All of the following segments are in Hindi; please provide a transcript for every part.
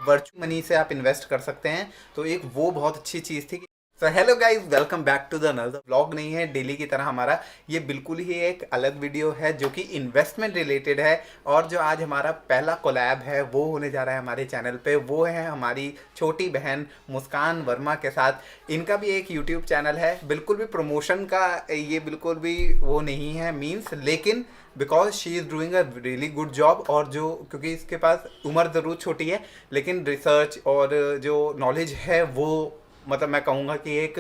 वर्चुअल मनी से आप इन्वेस्ट कर सकते हैं। तो एक वो बहुत अच्छी चीज़ थी। तो hello guys, welcome back to the another vlog. नहीं है डेली की तरह हमारा, ये बिल्कुल ही एक अलग वीडियो है जो कि इन्वेस्टमेंट रिलेटेड है। और जो आज हमारा पहला कोलैब है वो होने जा रहा है हमारे चैनल पे, वो है हमारी छोटी बहन मुस्कान वर्मा के साथ। इनका भी एक यूट्यूब चैनल है, बिल्कुल भी प्रमोशन का ये बिल्कुल भी वो नहीं है मीन्स, लेकिन because she is doing a really good job. और जो क्योंकि इसके पास उम्र ज़रूर छोटी है लेकिन रिसर्च और जो नॉलेज है वो मतलब मैं कहूँगा कि एक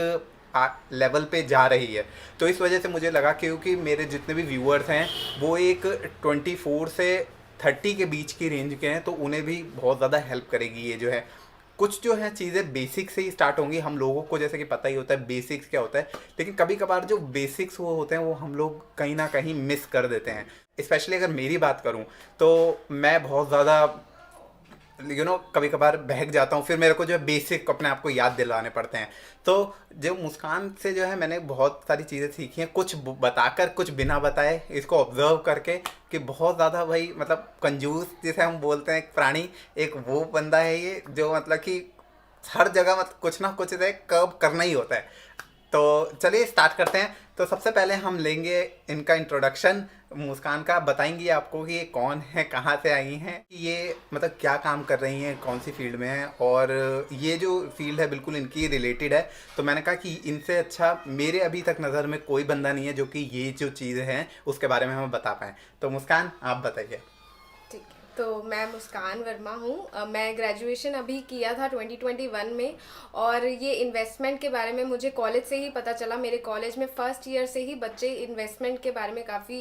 लेवल पे जा रही है। तो इस वजह से मुझे लगा क्योंकि मेरे जितने भी व्यूअर्स हैं वो एक 24 से 30 के बीच की रेंज के हैं, तो उन्हें भी बहुत ज़्यादा हेल्प करेगी ये जो है। कुछ जो है चीज़ें बेसिक से ही स्टार्ट होंगी। हम लोगों को जैसे कि पता ही होता है बेसिक्स क्या होता है, लेकिन कभी कभार जो बेसिक्स वो होते हैं वो हम लोग कहीं ना कहीं मिस कर देते हैं। स्पेशली अगर मेरी बात करूं तो मैं बहुत ज़्यादा कभी कभार बहक जाता हूँ, फिर मेरे को जो है बेसिक अपने आप को याद दिलाने पड़ते हैं। तो जो मुस्कान से जो है मैंने बहुत सारी चीज़ें सीखी हैं, कुछ बताकर कुछ बिना बताए, इसको ऑब्जर्व करके कि बहुत ज़्यादा भाई मतलब कंजूस जिसे हम बोलते हैं एक प्राणी, एक वो बंदा है ये जो मतलब कि हर जगह मतलब कुछ ना कुछ कर्व करना ही होता है। तो चलिए स्टार्ट करते हैं। तो सबसे पहले हम लेंगे इनका इंट्रोडक्शन मुस्कान का। बताएंगी आपको कि ये कौन है, कहाँ से आई हैं, ये मतलब क्या काम कर रही हैं, कौन सी फील्ड में है, और ये जो फील्ड है बिल्कुल इनकी रिलेटेड है। तो मैंने कहा कि इनसे अच्छा मेरे अभी तक नज़र में कोई बंदा नहीं है जो कि ये जो चीज़ें हैं उसके बारे में हमें बता पाएँ। तो मुस्कान आप बताइए। ठीक है। तो मैं मुस्कान वर्मा हूँ। मैं ग्रेजुएशन अभी किया था 2021 में। और ये इन्वेस्टमेंट के बारे में मुझे कॉलेज से ही पता चला। मेरे कॉलेज में फर्स्ट ईयर से ही बच्चे इन्वेस्टमेंट के बारे में काफ़ी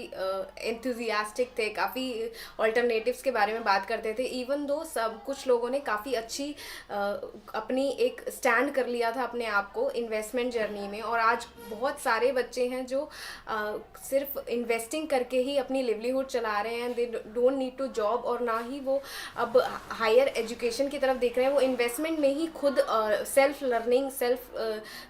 एंथुजियास्टिक थे, काफ़ी ऑल्टरनेटिव्स के बारे में बात करते थे। इवन दो सब कुछ लोगों ने काफ़ी अच्छी अपनी एक स्टैंड कर लिया था अपने आप को इन्वेस्टमेंट जर्नी में। और आज बहुत सारे बच्चे हैं जो सिर्फ इन्वेस्टिंग करके ही अपनी लिवलीहुड चला रहे हैं। They don't need to job, और ना ही वो अब हायर एजुकेशन की तरफ देख रहे हैं। वो इन्वेस्टमेंट में ही खुद सेल्फ लर्निंग, सेल्फ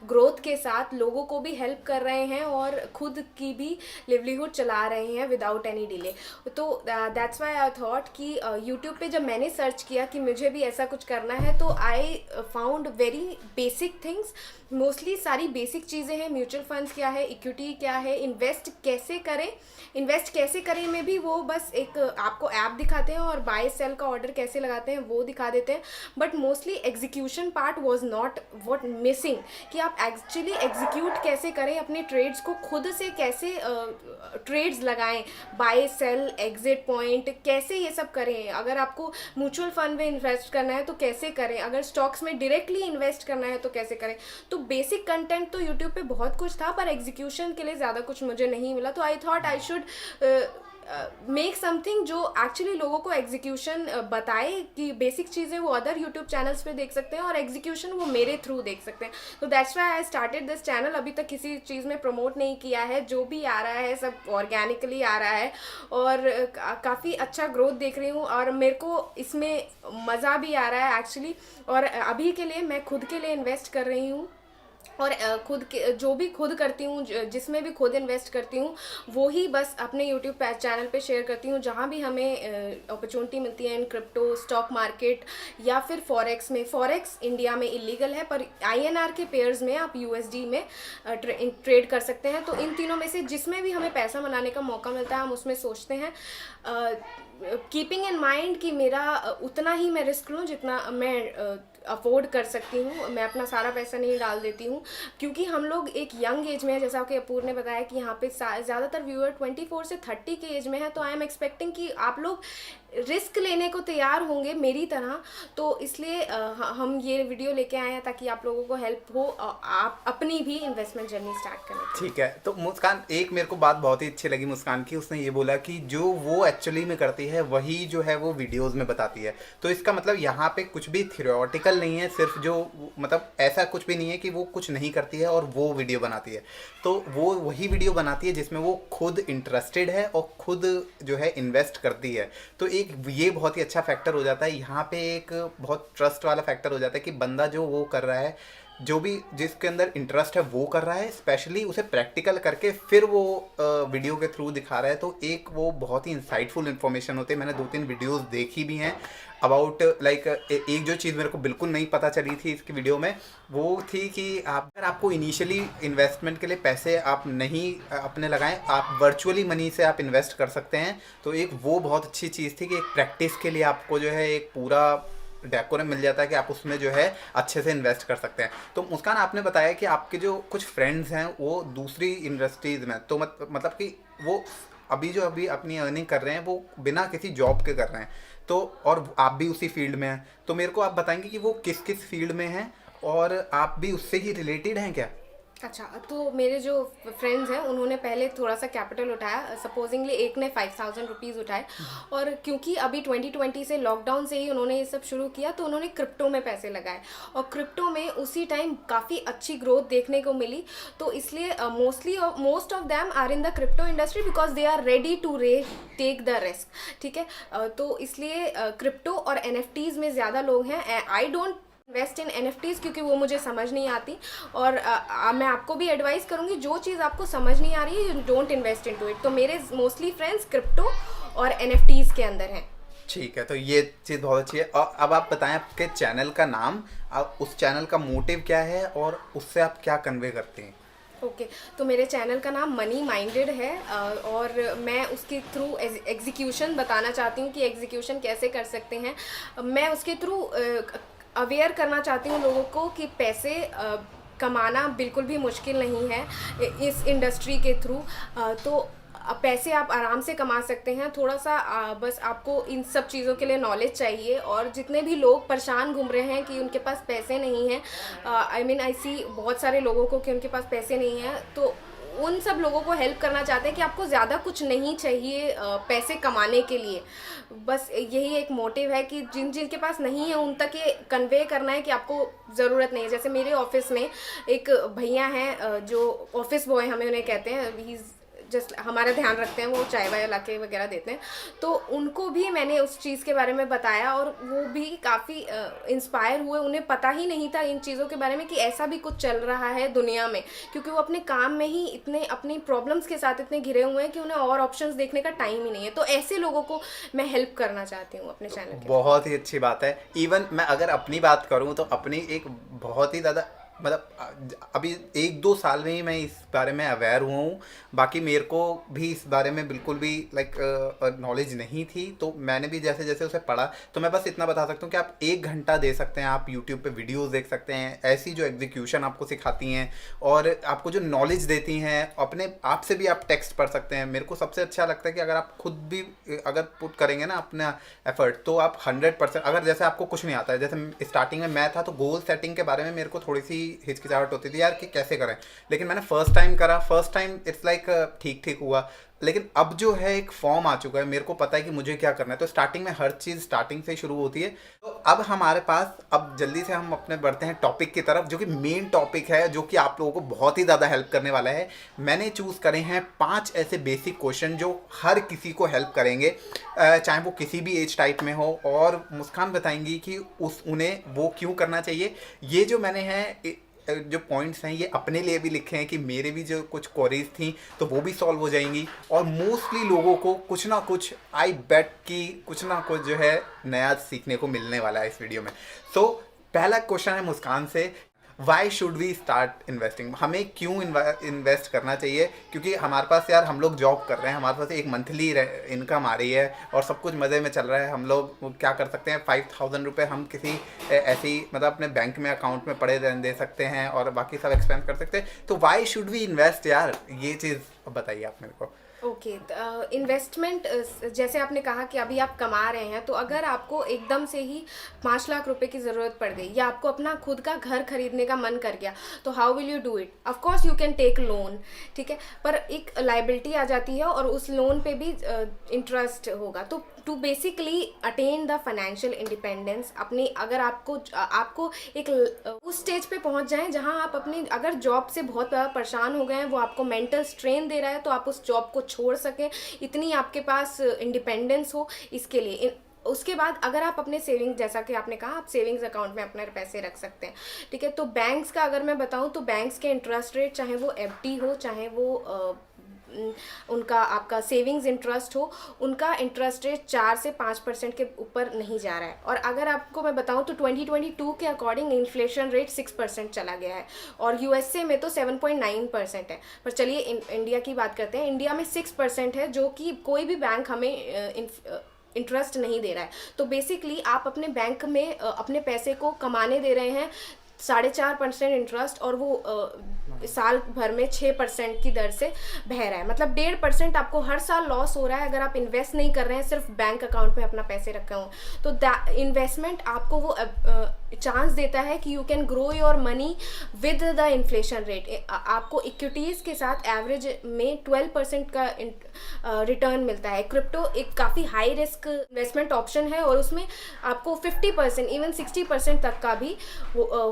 ग्रोथ के साथ लोगों को भी हेल्प कर रहे हैं और खुद की भी लिवलीहुड चला रहे हैं विदाउट एनी डिले। तो दैट्स व्हाई आई थॉट कि यूट्यूब पे जब मैंने सर्च किया कि मुझे भी ऐसा कुछ करना है, तो I found very basic things. Mostly सारी बेसिक चीज़ें हैं। म्यूचुअल फंड्स क्या है, इक्विटी क्या है, इन्वेस्ट कैसे करें में भी वो बस एक आपको ऐप दिखाते हैं और बाय सेल का ऑर्डर कैसे लगाते हैं वो दिखा देते हैं। But mostly execution part was not what missing, कि आप एक्चुअली एग्जीक्यूट कैसे करें अपने ट्रेड्स को, खुद से कैसे ट्रेड्स लगाएं, बाय सेल, एग्जिट पॉइंट कैसे ये सब करें। अगर आपको म्यूचुअल फंड में इन्वेस्ट करना है तो कैसे करें, अगर स्टॉक्स में डायरेक्टली इन्वेस्ट करना है तो कैसे करें। तो बेसिक कंटेंट तो यूट्यूब पे बहुत कुछ था, पर एग्जीक्यूशन के लिए ज़्यादा कुछ मुझे नहीं मिला। तो I thought I should make something जो एक्चुअली लोगों को एग्जीक्यूशन बताए, कि बेसिक चीज़ें वो अदर यूट्यूब चैनल्स पे देख सकते हैं और एग्जीक्यूशन वो मेरे थ्रू देख सकते हैं। तो that's why I started this channel. अभी तक किसी चीज़ में प्रमोट नहीं किया है, जो भी आ रहा है सब ऑर्गेनिकली आ रहा है। और काफ़ी अच्छा ग्रोथ देख रही हूँ और मेरे को इसमें मज़ा भी आ रहा है एक्चुअली। और अभी के लिए मैं खुद के लिए इन्वेस्ट कर रही हूँ, और खुद के जो भी खुद करती हूँ, जिसमें भी खुद इन्वेस्ट करती हूँ, वो ही बस अपने यूट्यूब चैनल पे शेयर करती हूँ। जहाँ भी हमें अपॉर्चुनिटी मिलती है इन क्रिप्टो, स्टॉक मार्केट या फिर फॉरेक्स में। फॉरेक्स इंडिया में इलीगल है, पर आईएनआर के पेयर्स में आप यूएसडी में ट्रेड कर सकते हैं। तो इन तीनों में से जिसमें भी हमें पैसा बनाने का मौका मिलता है हम उसमें सोचते हैं, कीपिंग इन माइंड कि मेरा उतना ही मैं रिस्क लूँ जितना मैं अफोर्ड कर सकती हूँ। मैं अपना सारा पैसा नहीं डाल देती हूँ, क्योंकि हम लोग एक यंग एज में है। जैसा कि अपूर ने बताया कि यहाँ पे ज़्यादातर व्यूअर 24 से 30 के एज में है। तो आई एम एक्सपेक्टिंग कि आप लोग रिस्क लेने को तैयार होंगे मेरी तरह। तो इसलिए हम ये वीडियो लेके आए हैं ताकि आप लोगों को हेल्प हो आप अपनी भी इन्वेस्टमेंट जर्नी स्टार्ट करें। ठीक है। तो मुस्कान, एक मेरे को बात बहुत ही अच्छी लगी मुस्कान की, उसने ये बोला कि जो वो एक्चुअली में करती है वही जो है वो वीडियोस में बताती है। तो इसका मतलब यहाँ पे कुछ भी थियोरेटिकल नहीं है, सिर्फ जो मतलब ऐसा कुछ भी नहीं है कि वो कुछ नहीं करती है और वो वीडियो बनाती है। तो वो वही वीडियो बनाती है जिसमें वो खुद इंटरेस्टेड है और खुद जो है इन्वेस्ट करती है। तो एक ये बहुत ही अच्छा फैक्टर हो जाता है यहाँ पे, एक बहुत ट्रस्ट वाला फैक्टर हो जाता है कि बंदा जो वो कर रहा है जो भी जिसके अंदर इंटरेस्ट है वो कर रहा है, स्पेशली उसे प्रैक्टिकल करके फिर वो वीडियो के थ्रू दिखा रहा है। तो एक वो बहुत ही इंसाइटफुल इन्फॉर्मेशन होती है। मैंने 2-3 वीडियोस देखी भी हैं अबाउट लाइक एक जो चीज़ मेरे को बिल्कुल नहीं पता चली थी इसकी वीडियो में, वो थी कि आप अगर आपको इनिशियली इन्वेस्टमेंट के लिए पैसे आप नहीं अपने लगाएं, आप वर्चुअली मनी से आप इन्वेस्ट कर सकते हैं। तो एक वो बहुत अच्छी चीज़ थी कि एक प्रैक्टिस के लिए आपको जो है एक पूरा डेकोरम मिल जाता है कि आप उसमें जो है अच्छे से इन्वेस्ट कर सकते हैं। तो मुस्कान, आपने बताया कि आपके जो कुछ फ्रेंड्स हैं वो दूसरी इंडस्ट्रीज़ में, तो मतलब कि वो अभी अपनी अर्निंग कर रहे हैं, वो बिना किसी जॉब के कर रहे हैं। तो और आप भी उसी फील्ड में हैं, तो मेरे को आप बताएंगे कि वो किस किस फील्ड में हैं और आप भी उससे ही रिलेटेड हैं क्या? अच्छा, तो मेरे जो फ्रेंड्स हैं उन्होंने पहले थोड़ा सा कैपिटल उठाया। सपोजिंगली एक ने 5000 रुपीज़ उठाए, और क्योंकि अभी 2020 से लॉकडाउन से ही उन्होंने ये सब शुरू किया, तो उन्होंने क्रिप्टो में पैसे लगाए, और क्रिप्टो में उसी टाइम काफ़ी अच्छी ग्रोथ देखने को मिली। तो इसलिए most of them are in the crypto industry because they are ready to take the risk. ठीक है, तो इसलिए क्रिप्टो और NFTs में ज़्यादा लोग हैं। I don't invest in NFTs क्योंकि वो मुझे समझ नहीं आती, और मैं आपको भी एडवाइस करूँगी, जो चीज़ आपको समझ नहीं आ रही है, you don't invest in to it. तो मेरे मोस्टली फ्रेंड्स क्रिप्टो और NFTs के अंदर हैं। ठीक है, तो ये चीज़ बहुत अच्छी है। और अब आप बताएं आपके चैनल का नाम, आप उस चैनल का मोटिव क्या है और उससे आप क्या कन्वे करते हैं? ओके, तो मेरे चैनल का नाम मनी माइंडेड है, और मैं उसके थ्रू एग्जीक्यूशन बताना चाहती हूँ कि एग्जीक्यूशन कैसे कर सकते हैं। मैं उसके थ्रू अवेयर करना चाहती हूँ लोगों को कि पैसे कमाना बिल्कुल भी मुश्किल नहीं है इस इंडस्ट्री के थ्रू। तो पैसे आप आराम से कमा सकते हैं। थोड़ा सा बस आपको इन सब चीज़ों के लिए नॉलेज चाहिए। और जितने भी लोग परेशान घूम रहे हैं कि उनके पास पैसे नहीं हैं, आई सी बहुत सारे लोगों को कि उनके पास पैसे नहीं हैं, तो उन सब लोगों को हेल्प करना चाहते हैं कि आपको ज़्यादा कुछ नहीं चाहिए पैसे कमाने के लिए। बस यही एक मोटिव है कि जिन जिन के पास नहीं है उन तक ये कन्वे करना है कि आपको ज़रूरत नहीं है। जैसे मेरे ऑफिस में एक भैया हैं जो ऑफिस बॉय हमें उन्हें कहते हैं, ही जस्ट हमारा ध्यान रखते हैं, वो चाय वाय ला के वगैरह देते हैं। तो उनको भी मैंने उस चीज़ के बारे में बताया, और वो भी काफ़ी इंस्पायर हुए। उन्हें पता ही नहीं था इन चीज़ों के बारे में कि ऐसा भी कुछ चल रहा है दुनिया में, क्योंकि वो अपने काम में ही इतने अपनी प्रॉब्लम्स के साथ इतने घिरे हुए हैं कि उन्हें और ऑप्शंस देखने का टाइम ही नहीं है। तो ऐसे लोगों को मैं हेल्प करना चाहती हूँ अपने चैनल के। बहुत ही अच्छी बात है। इवन मैं अगर अपनी बात करूं तो अपनी एक बहुत ही ज़्यादा मतलब अभी 1-2 साल में ही मैं इस बारे में अवेयर हुआ हूँ। बाकी मेरे को भी इस बारे में बिल्कुल भी लाइक नॉलेज नहीं थी। तो मैंने भी जैसे जैसे उसे पढ़ा, तो मैं बस इतना बता सकता हूँ कि आप 1 घंटा दे सकते हैं, आप यूट्यूब पे वीडियोस देख सकते हैं, ऐसी जो एग्जीक्यूशन आपको सिखाती हैं और आपको जो नॉलेज देती हैं, अपने आप से भी आप टेक्स्ट पढ़ सकते हैं। मेरे को सबसे अच्छा लगता है कि अगर आप खुद भी अगर पुट करेंगे ना अपना एफर्ट, तो आप 100%, अगर जैसे आपको कुछ नहीं आता है, जैसे स्टार्टिंग में मैं था, तो गोल सेटिंग के बारे में मेरे को थोड़ी सी हिचकिचाहट होती थी यार कि कैसे करें। लेकिन मैंने फर्स्ट टाइम करा, फर्स्ट टाइम इट्स लाइक ठीक ठीक हुआ। लेकिन अब जो है एक फॉर्म आ चुका है, मेरे को पता है कि मुझे क्या करना है। तो स्टार्टिंग में हर चीज़ स्टार्टिंग से ही शुरू होती है। तो अब हमारे पास, अब जल्दी से हम अपने बढ़ते हैं टॉपिक की तरफ, जो कि मेन टॉपिक है, जो कि आप लोगों को बहुत ही ज़्यादा हेल्प करने वाला है। मैंने चूज़ करे हैं 5 ऐसे बेसिक क्वेश्चन जो हर किसी को हेल्प करेंगे, चाहे वो किसी भी एज टाइप में हो। और मुस्कान बताएंगी कि उन्हें वो क्यों करना चाहिए। ये जो मैंने हैं जो पॉइंट्स हैं, ये अपने लिए भी लिखे हैं कि मेरे भी जो कुछ क्वेरीज थी तो वो भी सॉल्व हो जाएंगी। और मोस्टली लोगों को कुछ ना कुछ, आई बेट कि कुछ ना कुछ जो है नया सीखने को मिलने वाला है इस वीडियो में। सो पहला क्वेश्चन है मुस्कान से, why should we start investing? हमें क्यों इन्वेस्ट करना चाहिए? क्योंकि हमारे पास यार, हम लोग जॉब कर रहे हैं, हमारे पास एक मंथली इनकम आ रही है और सब कुछ मज़े में चल रहा है। हम लोग क्या कर सकते हैं, 5000 रुपये हम किसी ऐसी मतलब अपने बैंक में अकाउंट में पड़े दे सकते हैं और बाकी सब एक्सपेंस कर सकते हैं। तो वाई शुड वी इन्वेस्ट यार, ये चीज़ बताइए आप मेरे को। ओके, इन्वेस्टमेंट जैसे आपने कहा कि अभी आप कमा रहे हैं, तो अगर आपको एकदम से ही 5 लाख रुपए की ज़रूरत पड़ गई, या आपको अपना खुद का घर खरीदने का मन कर गया, तो how will you do it? Of course you can take loan, ठीक है, पर एक लाइबिलिटी आ जाती है और उस लोन पे भी इंटरेस्ट होगा। तो to basically attain the financial independence, अपनी अगर आपको एक उस स्टेज पे पहुंच जाएं जहां आप अपनी, अगर जॉब से बहुत परेशान हो गए हैं, वो आपको मेंटल स्ट्रेन दे रहा है, तो आप उस जॉब को छोड़ सकें, इतनी आपके पास इंडिपेंडेंस हो। इसके लिए उसके बाद अगर आप अपने सेविंग्स, जैसा कि आपने कहा, आप सेविंग्स अकाउंट में अपने पैसे रख सकते हैं, ठीक है। तो बैंक्स का अगर मैं बताऊं तो बैंक्स के इंटरेस्ट रेट, चाहे वो एफडी हो, चाहे वो उनका आपका सेविंग्स इंटरेस्ट हो, उनका इंटरेस्ट रेट 4 से 5% के ऊपर नहीं जा रहा है। और अगर आपको मैं बताऊं तो 2022 के अकॉर्डिंग इन्फ्लेशन रेट 6% चला गया है, और यूएसए में तो 7.9% है। पर चलिए इंडिया की बात करते हैं। इंडिया में 6% है, जो कि कोई भी बैंक हमें इंटरेस्ट नहीं दे रहा है। तो बेसिकली आप अपने बैंक में अपने पैसे को कमाने दे रहे हैं 4.5% इंटरेस्ट, और वो साल भर में 6% की दर से बह रहा है। मतलब 1.5% आपको हर साल लॉस हो रहा है अगर आप इन्वेस्ट नहीं कर रहे हैं, सिर्फ बैंक अकाउंट में अपना पैसे रखे हों। तो इन्वेस्टमेंट आपको वो चांस देता है कि you can grow your money with the inflation rate. आपको इक्विटीज़ के साथ एवरेज में 12% का रिटर्न मिलता है। क्रिप्टो एक काफ़ी हाई रिस्क इन्वेस्टमेंट ऑप्शन है, और उसमें आपको 50%, इवन 60% तक का भी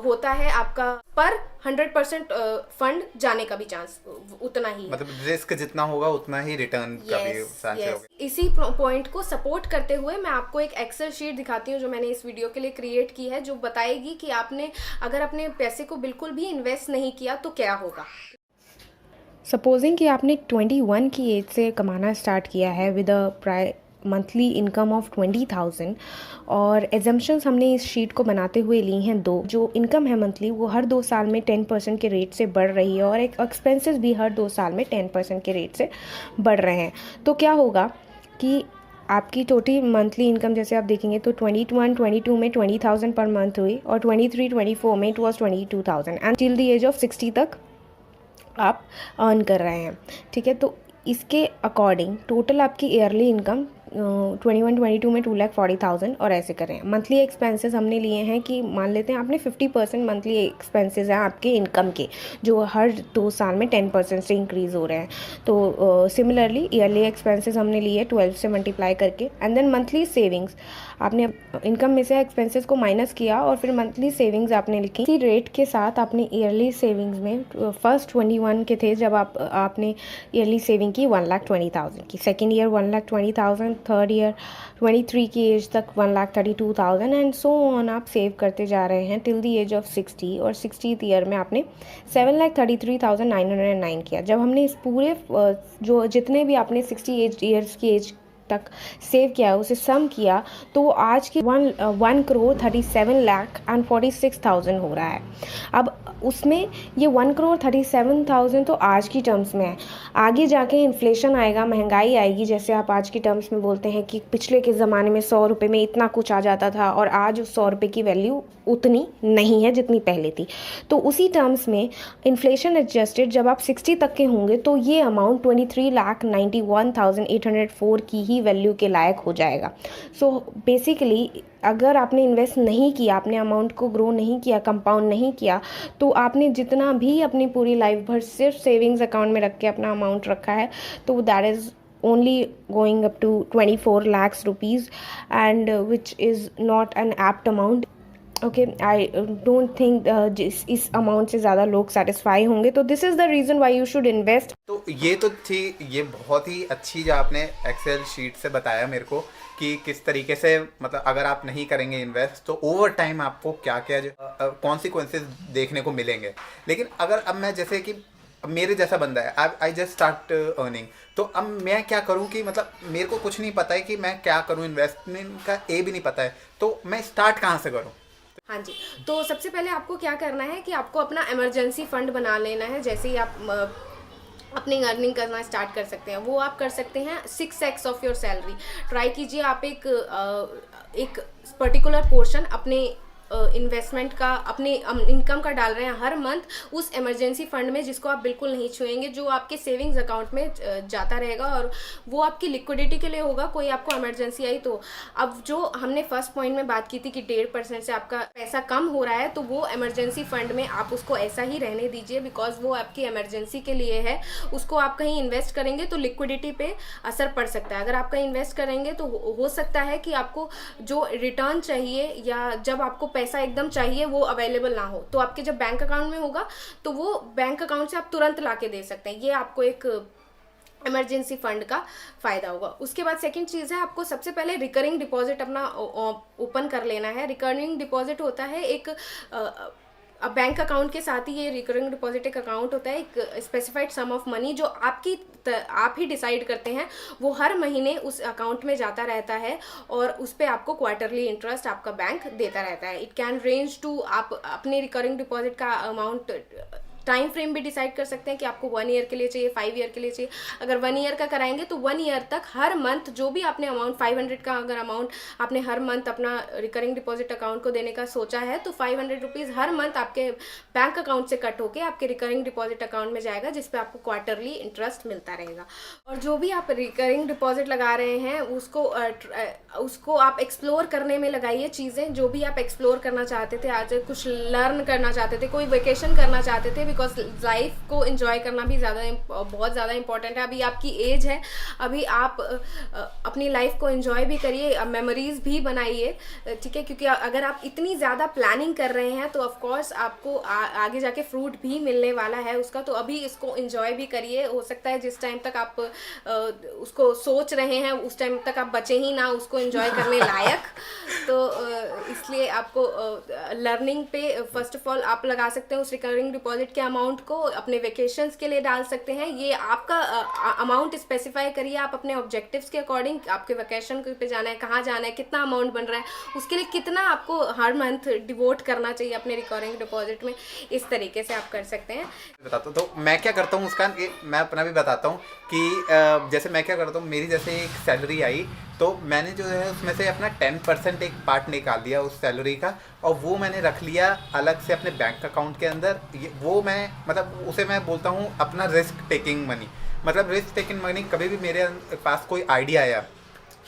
होता है आपका, पर 100% फंड जाने का भी चांस उतना ही है। मतलब रिस्क जितना होगा उतना ही रिटर्न का भी चांस होगा। इसी पॉइंट को सपोर्ट करते हुए मैं आपको एक एक्सेल शीट दिखाती हूँ जो मैंने इस वीडियो के लिए क्रिएट की है, जो बताएगी कि आपने अगर अपने पैसे को बिल्कुल भी इन्वेस्ट नहीं किया तो क्या होगा। सपोजिंग कि आपने 21 की एज से कमाना स्टार्ट किया है with a monthly income of 20,000, और एजम्पशंस हमने इस शीट को बनाते हुए ली हैं दो। जो इनकम है मंथली वो हर 2 साल में 10% के रेट से बढ़ रही है, और एक एक्सपेंसेस भी हर 2 साल में 10% के रेट से बढ़ रहे हैं। तो क्या होगा कि आपकी टोटल मंथली इनकम जैसे आप देखेंगे तो 21-22 में 20,000 पर मंथ हुई, और 23-24 में it was 22,000, and till the age of 60 तक आप अर्न कर रहे हैं, ठीक है। तो इसके अकॉर्डिंग टोटल आपकी ईयरली इनकम 21-22 में 2,40,000 और ऐसे करें। मंथली एक्सपेंसेस हमने लिए हैं कि मान लेते हैं आपने 50% मंथली एक्सपेंसेस हैं आपके इनकम के, जो हर 2 साल में 10% से इंक्रीज़ हो रहे हैं। तो सिमिलरली ईयरली एक्सपेंसेस हमने लिए 12 से मल्टीप्लाई करके, एंड देन मंथली सेविंग्स आपने इनकम में से एक्सपेंसेस को माइनस किया, और फिर मंथली सेविंग्स आपने लिखी। इसी रेट के साथ आपने ईयरली सेविंग्स में फर्स्ट 21 के थे जब आपने ईयरली सेविंग की 1,20,000 की, सेकेंड ईयर 1,20,000, थर्ड ईयर 23 की एज तक 1,32,000, एंड सो ऑन आप सेव करते जा रहे हैं टिल द एज ऑफ 60, और 60th ईयर में आपने 7,33,909 किया। जब हमने इस पूरे जो जितने भी आपने 60 ईयर्स की एज तक सेव किया उसे सम किया, तो आज की 1,37,46,000 हो रहा है। अब उसमें ये 1,37,000 तो आज की टर्म्स में है। आगे जाके इन्फ्लेशन आएगा, महंगाई आएगी, जैसे आप आज की टर्म्स में बोलते हैं कि पिछले के ज़माने में 100 रुपये में इतना कुछ आ जाता था, और आज उस 100 रुपये की वैल्यू उतनी नहीं है जितनी पहले थी। तो उसी टर्म्स में इन्फ्लेशन एडजस्टेड जब आप 60 तक के होंगे तो ये अमाउंट 23,91,804 की ही वैल्यू के लायक हो जाएगा। सो बेसिकली अगर आपने इन्वेस्ट नहीं किया, अपने अमाउंट को ग्रो नहीं किया, कंपाउंड नहीं किया, तो आपने जितना भी अपनी पूरी लाइफ भर सिर्फ सेविंग्स अकाउंट में रख के अपना अमाउंट रखा है, तो that is only going up to 24 lakhs rupees, and which is not an apt amount. Okay, I don't think इस अमाउंट से ज़्यादा लोग सेटिस्फाई होंगे। तो this is the reason why you should invest. तो ये तो थी, ये बहुत ही अच्छी जो आपने एक्सेल शीट से बताया मेरे को कि किस तरीके से, मतलब अगर आप नहीं करेंगे इन्वेस्ट तो ओवर टाइम आपको क्या क्या कॉन्सिक्वेंसेस देखने को मिलेंगे। लेकिन अगर अब मैं जैसे कि मेरे जैसा बंदा है, आई जस्ट स्टार्ट अर्निंग, तो अब मैं क्या करूं कि मतलब मेरे को कुछ नहीं पता है कि मैं क्या करूं, इन्वेस्टमेंट का ए भी नहीं पता है, तो मैं स्टार्ट कहाँ से करूं? हाँ जी, तो सबसे पहले आपको क्या करना है कि आपको अपना इमरजेंसी फंड बना लेना है। जैसे ही आप अपनी अर्निंग करना स्टार्ट कर सकते हैं, वो आप कर सकते हैं 6x of your salary. Try कीजिए आप एक पर्टिकुलर पोर्शन अपने इन्वेस्टमेंट का, अपने इनकम का डाल रहे हैं हर मंथ उस इमरजेंसी फंड में, जिसको आप बिल्कुल नहीं छुएंगे, जो आपके सेविंग्स अकाउंट में जाता रहेगा, और वो आपकी लिक्विडिटी के लिए होगा। कोई आपको इमरजेंसी आई तो, अब जो हमने फर्स्ट पॉइंट में बात की थी कि 1.5% से आपका पैसा कम हो रहा है, तो वो इमरजेंसी फंड में आप उसको ऐसा ही रहने दीजिए, बिकॉज वो आपकी इमरजेंसी के लिए है। उसको आप कहीं इन्वेस्ट करेंगे तो लिक्विडिटी पे असर पड़ सकता है। अगर आप कहीं इन्वेस्ट करेंगे तो हो सकता है कि आपको जो रिटर्न चाहिए या जब आपको पैसा एकदम चाहिए वो अवेलेबल ना हो, तो आपके जब बैंक अकाउंट में होगा तो वो बैंक अकाउंट से आप तुरंत ला के दे सकते हैं। ये आपको एक इमरजेंसी फंड का फ़ायदा होगा। उसके बाद सेकंड चीज़ है, आपको सबसे पहले रिकरिंग डिपॉजिट अपना ओपन कर लेना है। रिकरिंग डिपॉजिट होता है एक अब बैंक अकाउंट के साथ ही ये रिकरिंग डिपॉजिट एक अकाउंट होता है, एक स्पेसिफाइड सम ऑफ मनी जो आप ही डिसाइड करते हैं, वो हर महीने उस अकाउंट में जाता रहता है और उस पर आपको क्वार्टरली इंटरेस्ट आपका बैंक देता रहता है। इट कैन रेंज टू, आप अपने रिकरिंग डिपॉजिट का अमाउंट टाइम फ्रेम भी डिसाइड कर सकते हैं कि आपको 1 ईयर के लिए चाहिए, 5 ईयर के लिए चाहिए। अगर 1 ईयर का कराएंगे तो 1 ईयर तक हर मंथ जो भी आपने अमाउंट 500 का अगर अमाउंट आपने हर मंथ अपना रिकरिंग डिपॉजिट अकाउंट को देने का सोचा है तो 500 रुपीज़ हर मंथ आपके बैंक अकाउंट से कट होके आपके रिकरिंग डिपॉजिट अकाउंट में जाएगा, जिस पे आपको क्वार्टरली इंटरेस्ट मिलता रहेगा। और जो भी आप रिकरिंग डिपॉजिट लगा रहे हैं उसको आप एक्सप्लोर करने में लगाइए चीज़ें, जो भी आप एक्सप्लोर करना चाहते थे, आज कुछ लर्न करना चाहते थे, कोई वेकेशन करना चाहते थे, बिकॉज लाइफ को एंजॉय करना भी बहुत ज़्यादा इंपॉर्टेंट है। अभी आपकी एज है, अभी आप अपनी लाइफ को एंजॉय भी करिए, मेमोरीज भी बनाइए, ठीक है, क्योंकि अगर आप इतनी ज़्यादा प्लानिंग कर रहे हैं तो ऑफ कोर्स आपको आगे जाके फ्रूट भी मिलने वाला है उसका। तो अभी इसको एंजॉय भी करिए। हो सकता है जिस टाइम तक आप उसको सोच रहे हैं उस टाइम तक आप बचे ही ना उसको एंजॉय करने लायक। तो इसलिए आपको लर्निंग पे फर्स्ट ऑफ ऑल आप लगा सकते हैं उस रिकरिंग डिपॉजिट के अमाउंट को, अपने वेकेशंस के लिए डाल सकते हैं। ये आपका अमाउंट स्पेसिफाई करिए आप अपने ऑब्जेक्टिव्स के अकॉर्डिंग, आपके वेकेशन पे जाना है, कहाँ जाना है, कितना अमाउंट बन रहा है, उसके लिए कितना आपको हर मंथ डिवोट करना चाहिए अपने रिकरिंग डिपॉजिट में। इस तरीके से आप कर सकते हैं। बताता हूँ तो मैं क्या करता हूँ उसका, मैं अपना भी बताता हूँ कि जैसे मैं क्या करता हूँ, मेरी जैसे एक सैलरी आई तो मैंने जो है उसमें से अपना 10% एक पार्ट निकाल दिया उस सैलरी का, और वो मैंने रख लिया अलग से अपने बैंक अकाउंट के अंदर। वो मैं मतलब उसे मैं बोलता हूँ अपना रिस्क टेकिंग मनी। मतलब रिस्क टेकिंग मनी, कभी भी मेरे पास कोई आइडिया आया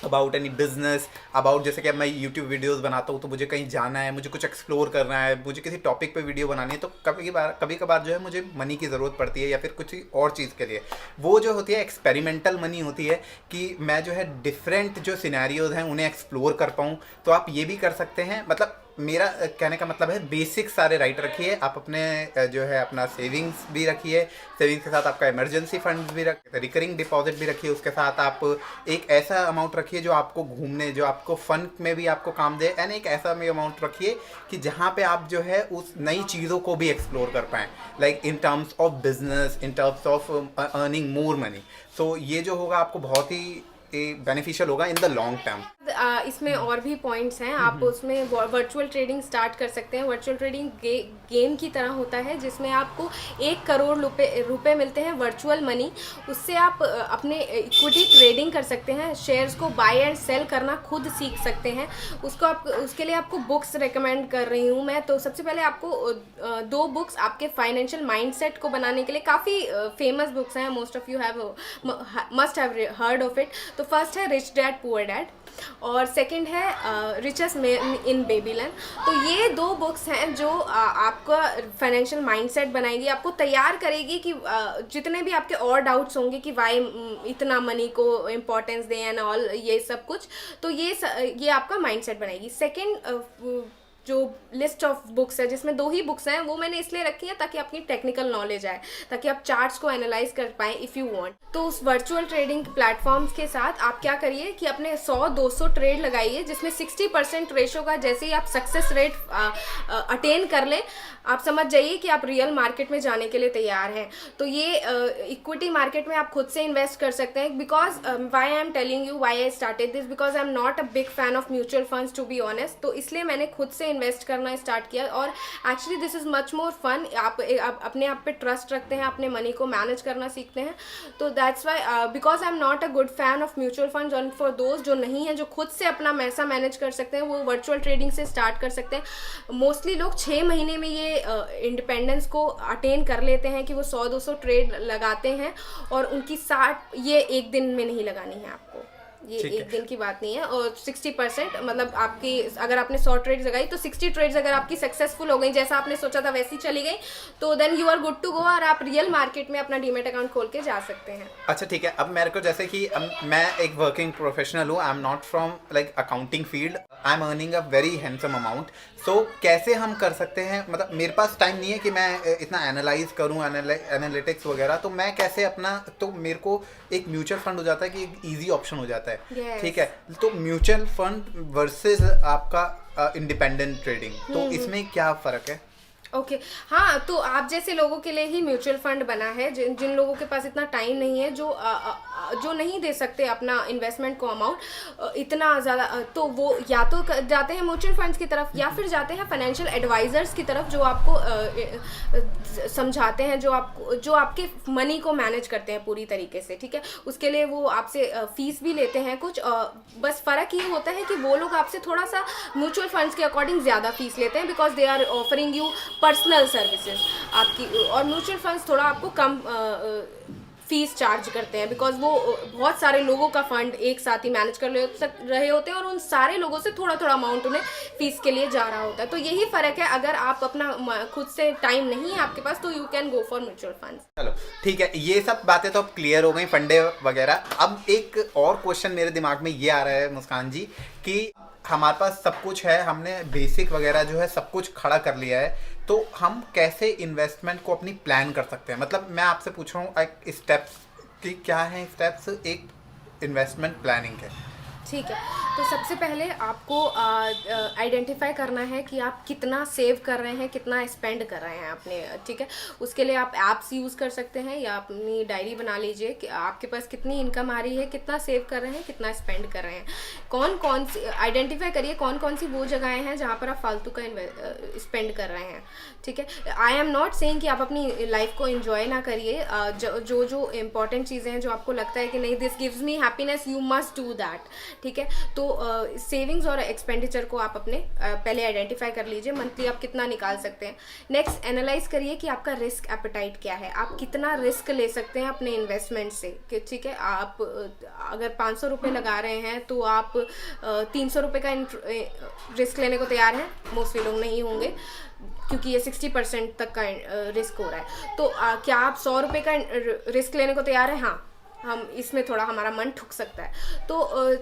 अबाउट एनी बिजनेस, अबाउट जैसे कि मैं यूट्यूब वीडियोस बनाता हूँ तो मुझे कहीं जाना है, मुझे कुछ एक्सप्लोर करना है, मुझे किसी टॉपिक पे वीडियो बनानी है, तो कभी कभार जो है मुझे मनी की ज़रूरत पड़ती है या फिर कुछ और चीज़ के लिए। वो जो होती है एक्सपेरिमेंटल मनी होती है कि मैं जो है डिफरेंट जो सिनेरियोज हैं उन्हें एक्सप्लोर कर पाऊँ। तो आप ये भी कर सकते हैं। मतलब मेरा कहने का मतलब है बेसिक सारे राइट रखिए आप अपने, जो है अपना सेविंग्स भी रखिए, सेविंग्स के साथ आपका इमरजेंसी फंड भी रखिए, रिकरिंग डिपॉजिट भी रखिए, उसके साथ आप एक ऐसा अमाउंट रखिए जो आपको घूमने, जो आपको फन में भी आपको काम दे, एंड एक ऐसा भी अमाउंट रखिए कि जहाँ पे आप जो है उस नई चीज़ों को भी एक्सप्लोर कर पाएँ, like in terms of business, in terms of earning more money. So ये जो होगा आपको बहुत ही बेनिफिशियल होगा इन द लॉन्ग टर्म। इसमें और भी पॉइंट्स हैं, आप उसमें वर्चुअल ट्रेडिंग स्टार्ट कर सकते हैं। वर्चुअल ट्रेडिंग गेम की तरह होता है जिसमें आपको 1 करोड़ रुपए मिलते हैं वर्चुअल मनी। उससे आप अपने इक्विटी ट्रेडिंग कर सकते हैं, शेयर्स को बाय एंड सेल करना खुद सीख सकते हैं। उसके लिए आपको बुक्स रेकमेंड कर रही हूँ मैं। तो सबसे पहले आपको 2 बुक्स आपके फाइनेंशियल माइंडसेट को बनाने के लिए, काफ़ी फेमस बुक्स हैं, most of you must have heard of it. तो फर्स्ट है रिच डैड पुअर डैड और सेकंड है रिचेस्ट मैन इन बेबीलन। तो ये 2 बुक्स हैं जो आपका फाइनेंशियल माइंडसेट बनाएगी, आपको तैयार करेगी कि जितने भी आपके और डाउट्स होंगे कि वाई इतना मनी को इम्पोर्टेंस दें एंड ऑल ये सब कुछ, तो ये आपका माइंडसेट बनाएगी। सेकंड जो लिस्ट ऑफ बुक्स है जिसमें 2 ही बुक्स हैं, वो मैंने इसलिए रखी है ताकि अपनी टेक्निकल नॉलेज आए, ताकि आप चार्ट्स को एनालाइज कर पाएँ इफ़ यू वांट। तो उस वर्चुअल ट्रेडिंग प्लेटफॉर्म्स के साथ आप क्या करिए कि अपने 100-200 ट्रेड लगाइए, जिसमें 60% रेशो का जैसे ही आप सक्सेस रेट अटेन कर लें, आप समझ जाइए कि आप रियल मार्केट में जाने के लिए तैयार हैं। तो ये इक्विटी मार्केट में आप खुद से इन्वेस्ट कर सकते हैं। Because why I am telling you why I started this, because I am not a big fan of mutual funds to be honest. तो इसलिए मैंने खुद से इन्वेस्ट करना स्टार्ट किया और actually this is much more fun. आप अपने आप पे ट्रस्ट रखते हैं, अपने मनी को मैनेज करना सीखते हैं। तो that's why because I am not a good fan of mutual funds, और फॉर दोज जो नहीं है, जो खुद से अपना पैसा मैनेज कर सकते हैं, वो वर्चुअल ट्रेडिंग से स्टार्ट कर सकते हैं। मोस्टली लोग 6 महीने में ये इंडिपेंडेंस को अटेन कर लेते हैं कि वो 100-200 ट्रेड लगाते हैं, और उनकी 60 ये एक दिन में नहीं लगानी है आपको। ये ठीक एक है। दिन की बात नहीं है। और 60% मतलब आपकी, अगर आपने 100 ट्रेड्स लगाई तो 60 ट्रेड्स अगर आपकी सक्सेसफुल हो गई, जैसा आपने सोचा था वैसी चली गई, तो then you are good to go और आप रियल मार्केट में अपना डीमेट अकाउंट खोल के जा सकते हैं। अच्छा ठीक है, अब मेरे को जैसे कि अब मैं एक वर्किंग प्रोफेशनल हूँ, I am not from like accounting field, I am earning a very handsome amount. So कैसे हम कर सकते हैं, मतलब मेरे पास टाइम नहीं है कि मैं इतना एनालाइज करूँ, एनालिटिक्स वगैरह, तो मैं कैसे अपना, तो मेरे को एक म्यूचुअल फंड हो जाता है कि एक ईजी ऑप्शन हो जाता है। Yes. ठीक है, तो म्यूचुअल फंड वर्सेस आपका इंडिपेंडेंट ट्रेडिंग, तो इसमें क्या फ़र्क है? ओके हाँ, तो आप जैसे लोगों के लिए ही म्यूचुअल फंड बना है, जिन लोगों के पास इतना टाइम नहीं है, जो नहीं दे सकते अपना इन्वेस्टमेंट को अमाउंट इतना ज़्यादा, तो वो या तो जाते हैं म्यूचुअल फंड्स की तरफ या फिर जाते हैं फाइनेंशियल एडवाइजर्स की तरफ, जो आपको समझाते हैं, जो आपके मनी को मैनेज करते हैं पूरी तरीके से। ठीक है, उसके लिए वो आपसे फीस भी लेते हैं कुछ, बस फ़र्क ये होता है कि वो लोग आपसे थोड़ा सा म्यूचुअल फंड्स के अकॉर्डिंग ज़्यादा फीस लेते हैं, because they are offering you personal services आपकी। और म्यूचुअल फंड्स थोड़ा आपको कम फीस चार्ज करते हैं, बिकॉज वो बहुत सारे लोगों का फंड एक साथ ही मैनेज कर रहे होते हैं और उन सारे लोगों से थोड़ा थोड़ा अमाउंट उन्हें फीस के लिए जा रहा होता है। तो यही फ़र्क है, अगर आप अपना खुद से टाइम नहीं है आपके पास, तो you can go for mutual funds. चलो ठीक है, ये सब बातें तो अब क्लियर हो गई, फंडे वगैरह। अब एक और क्वेश्चन मेरे दिमाग में ये आ रहा है मुस्कान जी, कि हमारे पास सब कुछ है, हमने बेसिक वगैरह जो है सब कुछ खड़ा कर लिया है, तो हम कैसे इन्वेस्टमेंट को अपनी प्लान कर सकते हैं? मतलब मैं आपसे पूछ रहा हूँ एक स्टेप्स कि क्या है स्टेप्स एक इन्वेस्टमेंट प्लानिंग के। ठीक है, तो सबसे पहले आपको आइडेंटिफाई करना है कि आप कितना सेव कर रहे हैं, कितना स्पेंड कर रहे हैं अपने। ठीक है, उसके लिए आप ऐप्स यूज़ कर सकते हैं या अपनी डायरी बना लीजिए कि आपके पास कितनी इनकम आ रही है, कितना सेव कर रहे हैं, कितना स्पेंड कर रहे हैं, कौन कौन सी आइडेंटिफाई करिए कौन कौन सी वो जगहें हैं जहाँ पर आप फालतू का स्पेंड कर रहे हैं। ठीक है, आई एम नॉट सेइंग कि आप अपनी लाइफ को एंजॉय ना करिए, जो इम्पॉर्टेंट चीज़ें हैं, जो आपको लगता है कि नहीं this gives me happiness, you must do that. ठीक है, तो सेविंग्स और एक्सपेंडिचर को आप अपने पहले आइडेंटिफाई कर लीजिए, मंथली आप कितना निकाल सकते हैं। नेक्स्ट एनालाइज करिए कि आपका रिस्क एपेटाइट क्या है, आप कितना रिस्क ले सकते हैं अपने इन्वेस्टमेंट से। कि ठीक है, आप अगर 500 रुपये लगा रहे हैं तो आप 300 रुपये का रिस्क लेने को तैयार हैं? मोस्टली लोग नहीं होंगे, क्योंकि ये 60% तक का रिस्क हो रहा है। तो क्या आप 100 रुपये का रिस्क लेने को तैयार हैं? हाँ, हम इसमें थोड़ा हमारा मन ठुक सकता है। तो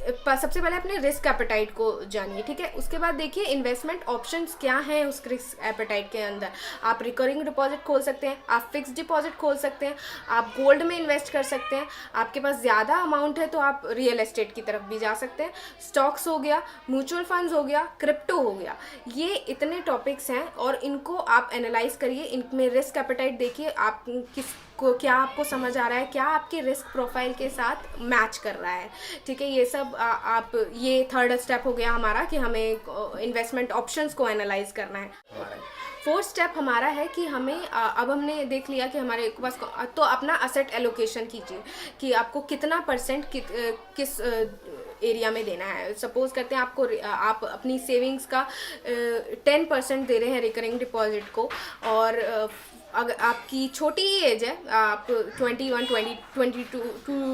सबसे पहले अपने रिस्क एपेटाइट को जानिए। ठीक है, उसके बाद देखिए इन्वेस्टमेंट ऑप्शंस क्या हैं उस रिस्क एपेटाइट के अंदर। आप रिकरिंग डिपॉजिट खोल सकते हैं, आप फिक्स्ड डिपॉजिट खोल सकते हैं, आप गोल्ड में इन्वेस्ट कर सकते हैं, आपके पास ज़्यादा अमाउंट है तो आप रियल एस्टेट की तरफ भी जा सकते हैं, स्टॉक्स हो गया, म्यूचुअल फंड्स हो गया, क्रिप्टो हो गया। ये इतने टॉपिक्स हैं और इनको आप एनालाइज करिए, इनमें रिस्क एपेटाइट देखिए, आप क्या आपको समझ आ रहा है, क्या आपके रिस्क प्रोफाइल के साथ मैच कर रहा है। ठीक है, ये सब आप, ये थर्ड स्टेप हो गया हमारा कि हमें इन्वेस्टमेंट ऑप्शंस को एनालाइज करना है। फोर्थ स्टेप हमारा है कि हमें अब हमने देख लिया कि हमारे पास, तो अपना असेट एलोकेशन कीजिए कि आपको कितना परसेंट किस एरिया में देना है। सपोज करते हैं आप अपनी सेविंग्स का 10% दे रहे हैं रिकरिंग डिपॉजिट को, और अगर आपकी छोटी एज है, आप 21, 20, 22 टू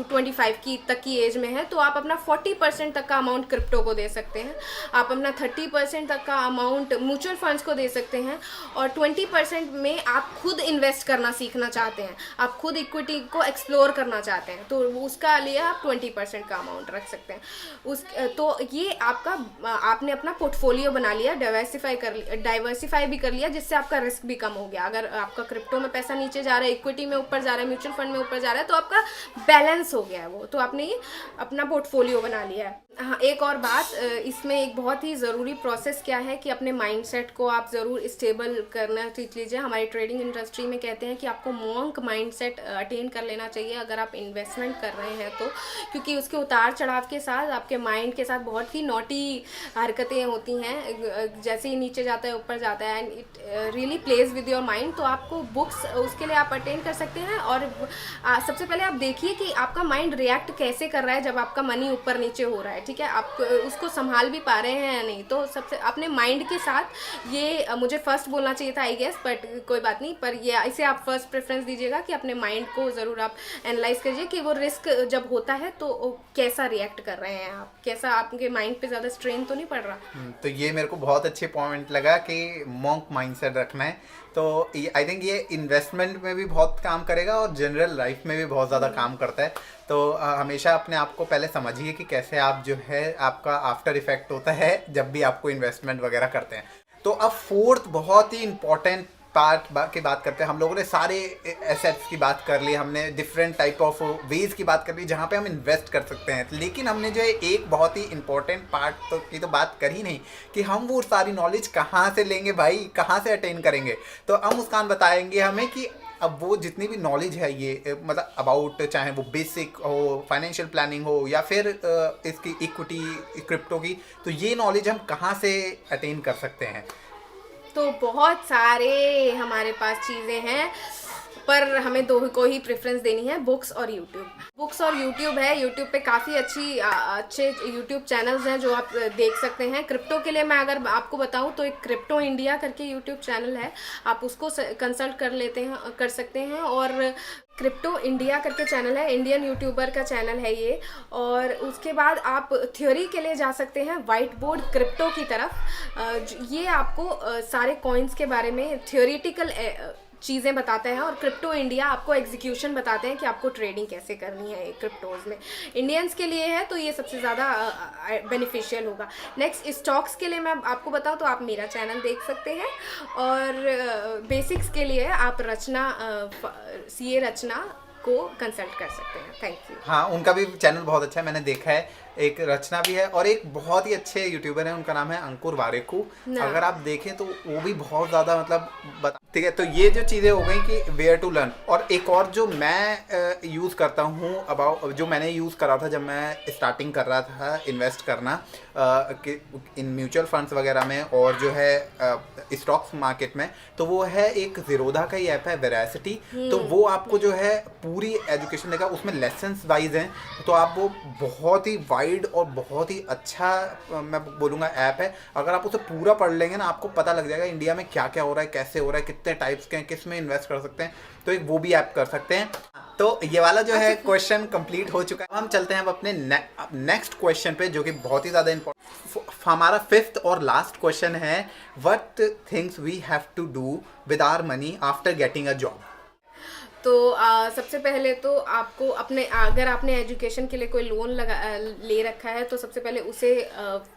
25 की तक की एज में है, तो आप अपना 40% तक का अमाउंट क्रिप्टो को दे सकते हैं, आप अपना 30% तक का अमाउंट म्यूचुअल फंड्स को दे सकते हैं, और 20% में आप खुद इन्वेस्ट करना सीखना चाहते हैं, आप खुद इक्विटी को एक्सप्लोर करना चाहते हैं, तो उसका लिए आप 20% का अमाउंट रख सकते हैं। तो ये आपने अपना पोर्टफोलियो बना लिया, डाइवर्सिफाई भी कर लिया, जिससे आपका रिस्क भी कम हो गया। अगर आपका क्रिप्टो में पैसा नीचे जा रहा है, इक्विटी में ऊपर जा रहा है, म्यूचुअल फंड में ऊपर जा रहा है, तो आपका बैलेंस हो गया है वो, तो आपने ये अपना पोर्टफोलियो बना लिया है। हाँ, एक और बात, इसमें एक बहुत ही ज़रूरी प्रोसेस क्या है कि अपने माइंडसेट को आप ज़रूर स्टेबल करना सीख लीजिए। हमारी ट्रेडिंग इंडस्ट्री में कहते हैं कि आपको मॉन्क माइंडसेट अटेन कर लेना चाहिए अगर आप इन्वेस्टमेंट कर रहे हैं तो, क्योंकि उसके उतार चढ़ाव के साथ आपके माइंड के साथ बहुत ही नॉटी हरकतें होती हैं, जैसे ही नीचे जाता है ऊपर जाता है, and it really plays with your mind. तो आपको बुक्स उसके लिए आप अटेन कर सकते हैं, और सबसे पहले आप देखिए कि आपका माइंड रिएक्ट कैसे कर रहा है जब आपका मनी ऊपर नीचे हो रहा है। ठीक है, आप उसको संभाल भी पा रहे हैं या नहीं। तो सबसे अपने माइंड के साथ ये मुझे फर्स्ट बोलना चाहिए था आई गेस, बट कोई बात नहीं, पर ये इसे आप फर्स्ट प्रेफरेंस दीजिएगा कि अपने माइंड को ज़रूर आप एनालाइज कीजिए कि वो रिस्क जब होता है तो कैसा रिएक्ट कर रहे हैं आप, कैसा आपके माइंड पे ज़्यादा स्ट्रेन तो नहीं पड़ रहा। तो ये मेरे को बहुत अच्छे पॉइंट लगा कि मॉन्क माइंडसेट रखना है। तो आई थिंक ये इन्वेस्टमेंट में भी बहुत काम करेगा और जनरल लाइफ में भी बहुत ज़्यादा काम करता है। तो हमेशा अपने आप को पहले समझिए कि कैसे आप जो है आपका आफ्टर इफेक्ट होता है जब भी आपको इन्वेस्टमेंट वगैरह करते हैं। तो अब फोर्थ बहुत ही इंपॉर्टेंट पार्ट की बात करते हैं। हम लोगों ने सारे एसेट्स की बात कर ली, हमने डिफरेंट टाइप ऑफ वेज की बात कर ली जहाँ पे हम इन्वेस्ट कर सकते हैं, लेकिन हमने जो है एक बहुत ही इंपॉर्टेंट पार्ट की तो बात कर ही नहीं कि हम वो सारी नॉलेज कहाँ से लेंगे भाई, कहाँ से अटेन करेंगे। तो हम मुस्कान बताएंगे हमें कि अब वो जितनी भी नॉलेज है ये मतलब अबाउट, चाहे वो बेसिक हो, फाइनेंशियल प्लानिंग हो या फिर इसकी इक्विटी क्रिप्टो की, तो ये नॉलेज हम कहाँ से अटेन कर सकते हैं। तो बहुत सारे हमारे पास चीज़ें हैं, पर हमें दो को ही प्रेफरेंस देनी है, बुक्स और यूट्यूब। बुक्स और यूट्यूब है, यूट्यूब पे काफ़ी अच्छे यूट्यूब चैनल्स हैं जो आप देख सकते हैं। क्रिप्टो के लिए मैं अगर आपको बताऊं तो एक क्रिप्टो इंडिया करके यूट्यूब चैनल है, आप उसको कंसल्ट कर सकते हैं। और क्रिप्टो इंडिया करके चैनल है, इंडियन यूट्यूबर का चैनल है ये। और उसके बाद आप थ्योरी के लिए जा सकते हैं वाइट बोर्ड क्रिप्टो की तरफ। ये आपको सारे कॉइन्स के बारे में थ्योरेटिकल चीज़ें बताते हैं, और क्रिप्टो इंडिया आपको एग्जीक्यूशन बताते हैं कि आपको ट्रेडिंग कैसे करनी है क्रिप्टोज़ में। इंडियंस के लिए है तो ये सबसे ज़्यादा बेनिफिशियल होगा। नेक्स्ट स्टॉक्स के लिए मैं आपको बताऊं तो आप मेरा चैनल देख सकते हैं। और बेसिक्स के लिए आप CA रचना को कंसल्ट कर सकते हैं। Thank you. हाँ, उनका भी चैनल बहुत अच्छा है, मैंने देखा है। एक रचना भी है और एक बहुत ही अच्छे यूट्यूबर है, उनका नाम है अंकुर वारेकू। अगर आप देखें तो वो भी बहुत ज़्यादा मतलब ठीक है। तो ये जो चीज़ें हो गई कि वेयर टू लर्न। और एक और जो मैं यूज़ करता हूँ जो मैंने यूज़ करा था जब मैं स्टार्टिंग कर रहा था इन्वेस्ट करना इन म्यूचुअल फंड्स वगैरह में और जो है स्टॉक्स मार्केट में, तो वो है एक ज़ीरोधा का ही ऐप है, वेरासिटी। तो वो आपको जो है पूरी एजुकेशन देगा, उसमें लेसन्स वाइज हैं। तो आप वो बहुत ही वाइड और बहुत ही अच्छा मैं बोलूँगा ऐप है। अगर आप उसे पूरा पढ़ लेंगे ना, आपको पता लग जाएगा इंडिया में क्या क्या हो रहा है, कैसे हो रहा है, कितने टाइप्स के हैं, किस में इन्वेस्ट कर सकते हैं। तो एक वो भी ऐप कर सकते हैं। तो ये वाला जो है क्वेश्चन कंप्लीट हो चुका है। हम चलते हैं अब अपने नेक्स्ट क्वेश्चन पे, जो कि बहुत ही ज़्यादा इम्पोर्टेंट हमारा फिफ्थ और लास्ट क्वेश्चन है, what things we have to do with our money after getting a job. तो सबसे पहले तो आपको अगर आपने एजुकेशन के लिए कोई लोन ले रखा है तो सबसे पहले उसे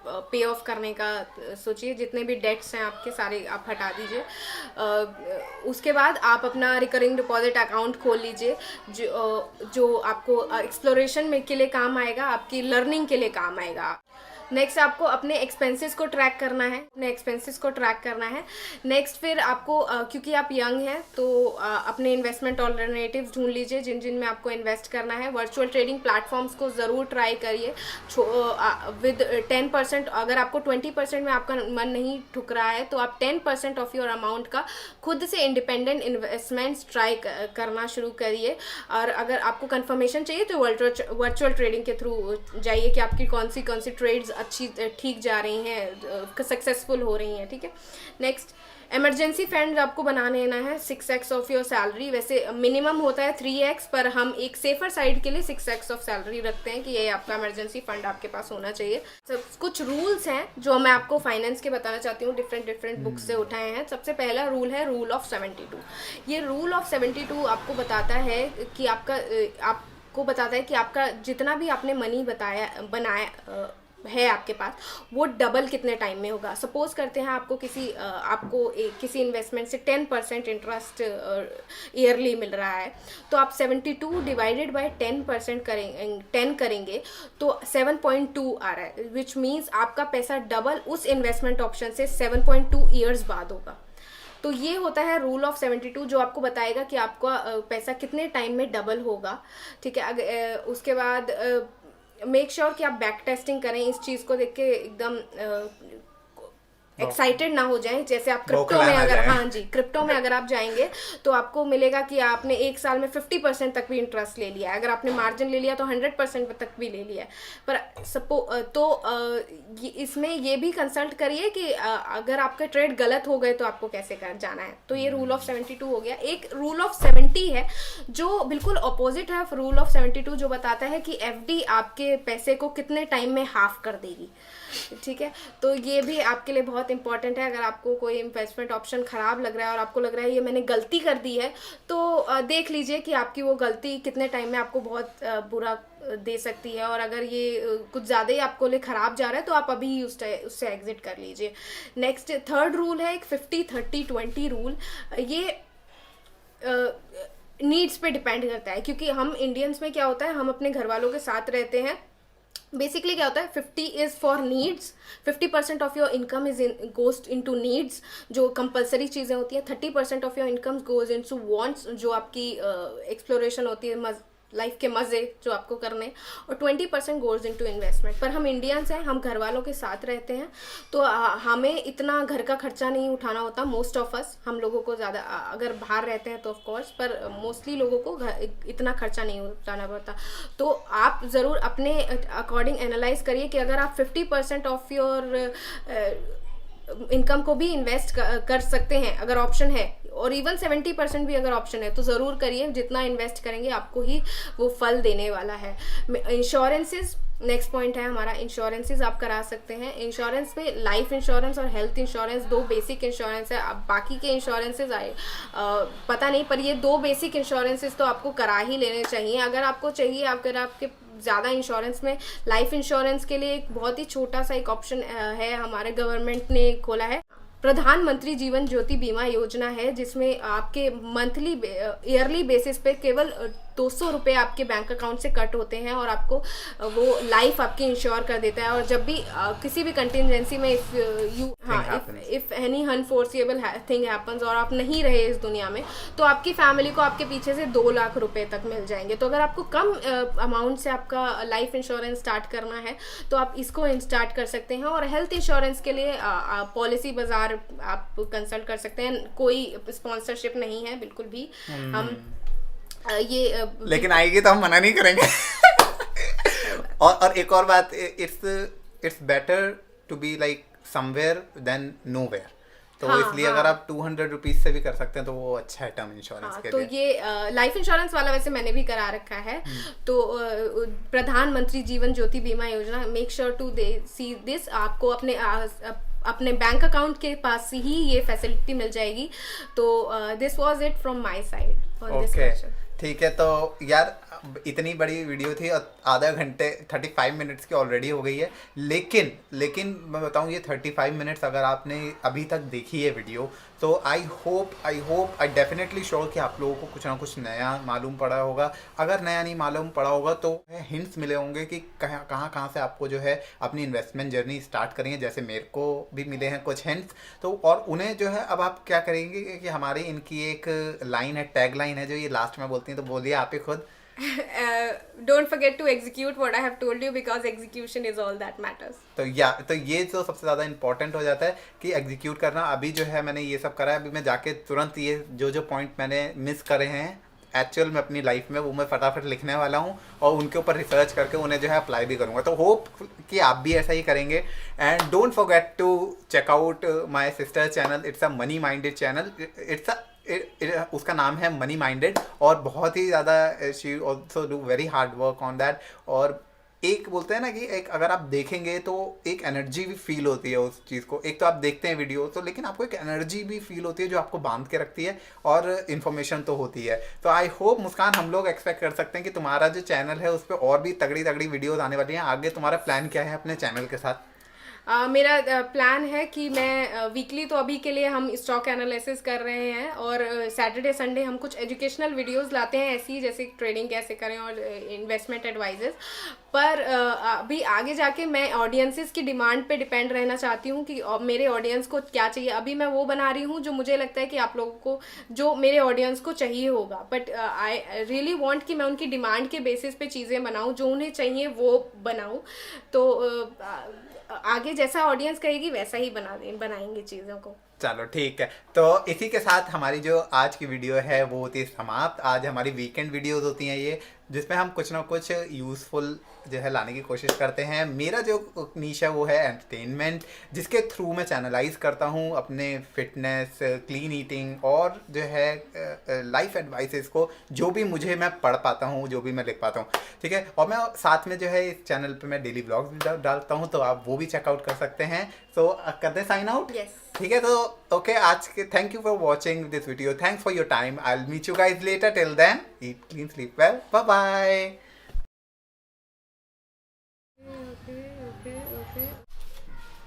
पे ऑफ करने का सोचिए। जितने भी डेट्स हैं आपके सारे आप हटा दीजिए। उसके बाद आप अपना रिकरिंग डिपॉजिट अकाउंट खोल लीजिए, जो आपको एक्सप्लोरेशन में के लिए काम आएगा, आपकी लर्निंग के लिए काम आएगा। नेक्स्ट आपको अपने एक्सपेंसेस को ट्रैक करना है। नेक्स्ट फिर आपको क्योंकि आप यंग हैं तो अपने इन्वेस्टमेंट ऑल्टरनेटिव्स ढूंढ लीजिए जिन में आपको इन्वेस्ट करना है। वर्चुअल ट्रेडिंग प्लेटफॉर्म्स को ज़रूर ट्राई करिए विद 10%। अगर आपको 20% में आपका मन नहीं ठुक रहा है तो आप 10% ऑफ योर अमाउंट का खुद से इंडिपेंडेंट इन्वेस्टमेंट्स ट्राई करना शुरू करिए। और अगर आपको कंफर्मेशन चाहिए तो वर्चुअल ट्रेडिंग के थ्रू जाइए कि आपकी कौन सी ट्रेड्स अच्छी ठीक जा रही हैं, सक्सेसफुल हो रही हैं। ठीक है। नेक्स्ट, इमरजेंसी फंड आपको बना लेना है 6x ऑफ योर सैलरी। वैसे मिनिमम होता है 3x, पर हम एक सेफर साइड के लिए 6x ऑफ सैलरी रखते हैं कि ये आपका इमरजेंसी फंड आपके पास होना चाहिए। सब कुछ रूल्स हैं जो मैं आपको फाइनेंस के बताना चाहती हूँ, डिफरेंट बुक्स से उठाए हैं। सबसे पहला रूल है रूल ऑफ 72। ये रूल ऑफ 72 आपको बताता है कि आपका जितना भी आपने मनी बनाया है आपके पास, वो डबल कितने टाइम में होगा। सपोज करते हैं आपको किसी इन्वेस्टमेंट से 10% इंटरेस्ट ईयरली मिल रहा है, तो आप 72 डिवाइडेड बाय 10% करेंगे तो 7.2 आ रहा है, विच मीन्स आपका पैसा डबल उस इन्वेस्टमेंट ऑप्शन से 7.2 ईयर्स बाद होगा। तो ये होता है रूल ऑफ 72, जो आपको बताएगा कि आपका पैसा कितने टाइम में डबल होगा। ठीक है। उसके बाद मेक श्योर कि आप बैक टेस्टिंग करें इस चीज़ को देख के एकदम एक्साइटेड ना हो जाएं। जैसे आप क्रिप्टो बौखला में ना अगर, जाएं। हाँ जी, क्रिप्टो में अगर आप जाएंगे तो आपको मिलेगा कि आपने एक साल में 50% तक भी इंटरेस्ट ले लिया है। अगर आपने मार्जिन ले लिया तो 100% तक भी ले लिया है। पर इसमें ये भी कंसल्ट करिए कि अगर आपके ट्रेड गलत हो गए तो आपको कैसे कर जाना है। तो ये रूल ऑफ 72 हो गया। एक रूल ऑफ 70 है जो बिल्कुल अपोजिट है रूल ऑफ 72, जो बताता है कि एफडी आपके पैसे को कितने टाइम में हाफ कर देगी। ठीक है, तो ये भी आपके लिए बहुत इंपॉर्टेंट है। अगर आपको कोई इन्वेस्टमेंट ऑप्शन खराब लग रहा है और आपको लग रहा है ये मैंने गलती कर दी है, तो देख लीजिए कि आपकी वो गलती कितने टाइम में आपको बहुत बुरा दे सकती है। और अगर ये कुछ ज़्यादा ही आपको लिए ख़राब जा रहा है तो आप अभी ही उससे एग्जिट कर लीजिए। नेक्स्ट थर्ड रूल है एक 50-30-20 रूल। ये नीड्स पे डिपेंड करता है, क्योंकि हम इंडियंस में क्या होता है, हम अपने घर वालों के साथ रहते हैं। बेसिकली क्या होता है, 50 is for needs, 50% of your income is goes into needs, जो कंपलसरी चीज़ें होती हैं। 30% of your income goes into wants, जो आपकी एक्सप्लोरेशन होती है, लाइफ के मज़े जो आपको करने, और 20% गोज इनटू इन्वेस्टमेंट। पर हम इंडियंस हैं, हम घर वालों के साथ रहते हैं, तो हमें इतना घर का खर्चा नहीं उठाना होता। मोस्ट ऑफ अस, हम लोगों को ज़्यादा, अगर बाहर रहते हैं तो ऑफ कोर्स, पर मोस्टली लोगों को इतना खर्चा नहीं उठाना पड़ता। तो आप ज़रूर अपने अकॉर्डिंग एनालाइज करिए कि अगर आप 50% ऑफ योर इनकम को भी इन्वेस्ट कर सकते हैं अगर ऑप्शन है, और इवन 70% भी अगर ऑप्शन है, तो ज़रूर करिए। जितना इन्वेस्ट करेंगे आपको ही वो फल देने वाला है। इंश्योरेंसेस नेक्स्ट पॉइंट है हमारा। इंश्योरेंसेस आप करा सकते हैं। इंश्योरेंस में लाइफ इंश्योरेंस और हेल्थ इंश्योरेंस, दो बेसिक इंश्योरेंस है। अब बाकी के इंश्योरेंसेस आए पता नहीं, पर ये दो बेसिक इंश्योरेंसेस तो आपको करा ही लेने चाहिए। अगर आपको चाहिए, अगर आपके ज़्यादा इंश्योरेंस में, लाइफ इंश्योरेंस के लिए एक बहुत ही छोटा सा एक ऑप्शन है, हमारे गवर्नमेंट ने खोला है, प्रधानमंत्री जीवन ज्योति बीमा योजना है, जिसमें आपके मंथली ईयरली बेसिस पे केवल 200 रुपये आपके बैंक अकाउंट से कट होते हैं, और आपको वो लाइफ आपकी इंश्योर कर देता है। और जब भी किसी भी कंटिजेंसी में इफ एनी अनफोर्सिएबल थिंग हैपन्स और आप नहीं रहे इस दुनिया में, तो आपकी फैमिली को आपके पीछे से 2 लाख रुपए तक मिल जाएंगे। तो अगर आपको कम अमाउंट से आपका लाइफ इंश्योरेंस स्टार्ट करना है तो आप इसको स्टार्ट कर सकते हैं। और हेल्थ इंश्योरेंस के लिए पॉलिसी बाजार आप कंसल्ट कर सकते हैं। कोई स्पॉन्सरशिप नहीं है बिल्कुल भी। हम ये लेकिन आएगी तो हम मना नहीं करेंगे। और एक और बात, it's better to be like somewhere than nowhere. तो हाँ, इसलिए हाँ. अगर आप 200 रुपीज से भी कर सकते हैं तो वो अच्छा है टर्म इंश्योरेंस के तो लिए। ये लाइफ इंश्योरेंस वाला वैसे मैंने भी करा रखा है। तो प्रधानमंत्री जीवन Jyoti Bima Yojana, make sure to see this. आपको अपने बैंक अकाउंट के पास ही ये फैसिलिटी मिल जाएगी। तो this was it from my side on this question. ठीक है, तो यार इतनी बड़ी वीडियो थी और आधा घंटे 35 मिनट्स की ऑलरेडी हो गई है। लेकिन मैं बताऊं, ये 35 मिनट्स अगर आपने अभी तक देखी है वीडियो, तो आई डेफिनेटली श्योर कि आप लोगों को कुछ ना कुछ नया मालूम पड़ा होगा। अगर नया नहीं मालूम पड़ा होगा तो हिंट्स मिले होंगे कि कहाँ से आपको जो है अपनी इन्वेस्टमेंट जर्नी स्टार्ट करेंगे, जैसे मेरे को भी मिले हैं कुछ हिंट्स। तो और उन्हें जो है अब आप क्या करेंगे कि हमारी इनकी एक लाइन है, टैग लाइन है, जो ये लास्ट में बोलती हैं, तो बोलिए आप ही खुद। Don't forget to execute what I have told you, because execution is all that matters. तो ये जो सबसे ज़्यादा इंपॉर्टेंट हो जाता है कि एग्जीक्यूट करना। अभी जो है मैंने ये सब करा है, अभी मैं जाके तुरंत ये जो पॉइंट मैंने मिस करे हैं एक्चुअल में अपनी लाइफ में, वो मैं फटाफट लिखने वाला हूँ और उनके ऊपर रिसर्च करके उन्हें जो है अप्लाई भी करूँगा। तो होप कि आप भी ऐसा ही करेंगे। And don't forget to check out my sister channel. It's a money minded channel. उसका नाम है मनी माइंडेड, और बहुत ही ज़्यादा she also do very hard work on that. और एक बोलते हैं ना कि एक अगर आप देखेंगे तो एक एनर्जी भी फील होती है उस चीज़ को। एक तो आप देखते हैं वीडियो तो, लेकिन आपको एक एनर्जी भी फील होती है जो आपको बांध के रखती है, और इन्फॉर्मेशन तो होती है। तो आई होप मुस्कान, हम लोग एक्सपेक्ट कर सकते हैं कि तुम्हारा जो चैनल है उस पर और भी तगड़ी वीडियोज़ आने वाली हैं। आगे तुम्हारा प्लान क्या है अपने चैनल के साथ? मेरा प्लान है कि मैं वीकली, तो अभी के लिए हम स्टॉक एनालिसिस कर रहे हैं, और सैटरडे संडे हम कुछ एजुकेशनल वीडियोस लाते हैं ऐसी, जैसे ट्रेडिंग कैसे करें और इन्वेस्टमेंट एडवाइजेस। पर अभी आगे जाके मैं ऑडियंसेस की डिमांड पे डिपेंड रहना चाहती हूँ कि मेरे ऑडियंस को क्या चाहिए। अभी मैं वो बना रही हूँ जो मुझे लगता है कि आप लोगों को, जो मेरे ऑडियंस को चाहिए होगा। बट आई रियली वांट कि मैं उनकी डिमांड के बेसिस पे चीज़ें बनाऊँ, जो उन्हें चाहिए वो बनाऊँ। तो आगे जैसा ऑडियंस कहेगी वैसा ही बनाएंगे चीज़ों को। चलो ठीक है, तो इसी के साथ हमारी जो आज की वीडियो है वो होती है समाप्त। आज हमारी वीकेंड वीडियोस होती हैं ये, जिसमें हम कुछ ना कुछ यूज़फुल जो है लाने की कोशिश करते हैं। मेरा जो नीश है वो है एंटरटेनमेंट, जिसके थ्रू मैं चैनलाइज करता हूँ अपने फिटनेस, क्लीन ईटिंग और जो है लाइफ एडवाइसेस को, जो भी मुझे मैं पढ़ पाता हूँ, जो भी मैं लिख पाता हूँ, ठीक है। और मैं साथ में जो है इस चैनल पे मैं डेली ब्लॉग्स भी डालता हूँ, तो आप वो भी चेकआउट कर सकते हैं। तो करते साइन आउट। Yes. ठीक है, तो ओके, आज के thank you for watching this video, thanks for your time, I will meet you guys later, till then eat clean, sleep well, bye bye.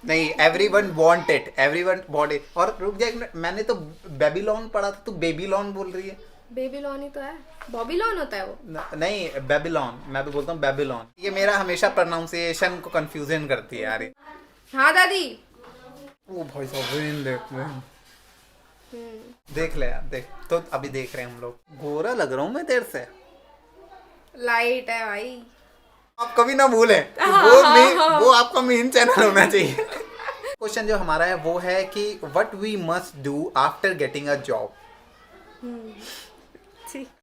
नहीं, everyone want it, everyone want it. और रुक जा एक मिनट, मैंने तो बेबीलोन पढ़ा था, तू बेबीलोन बोल रही है। बेबीलोन ही तो है, बॉबीलोन होता है वो। नहीं, बेबीलोन, मैं भी बोलता हूँ बेबीलोन। ये मेरा हमेशा प्रोनाउंसिएशन को कंफ्यूजन करती है यार। हाँ दादी। ओ भाई साहब, वेन देख, वेन देख ले यार, देख तो अभी देख रहे हैं हम लोग। गोरा लग रहा हूँ मैं तेरे से। लाइट है भाई। आप कभी ना भूलें, वो आपका मेन चैनल होना चाहिए। क्वेश्चन जो हमारा है वो है कि what we must do after getting a job.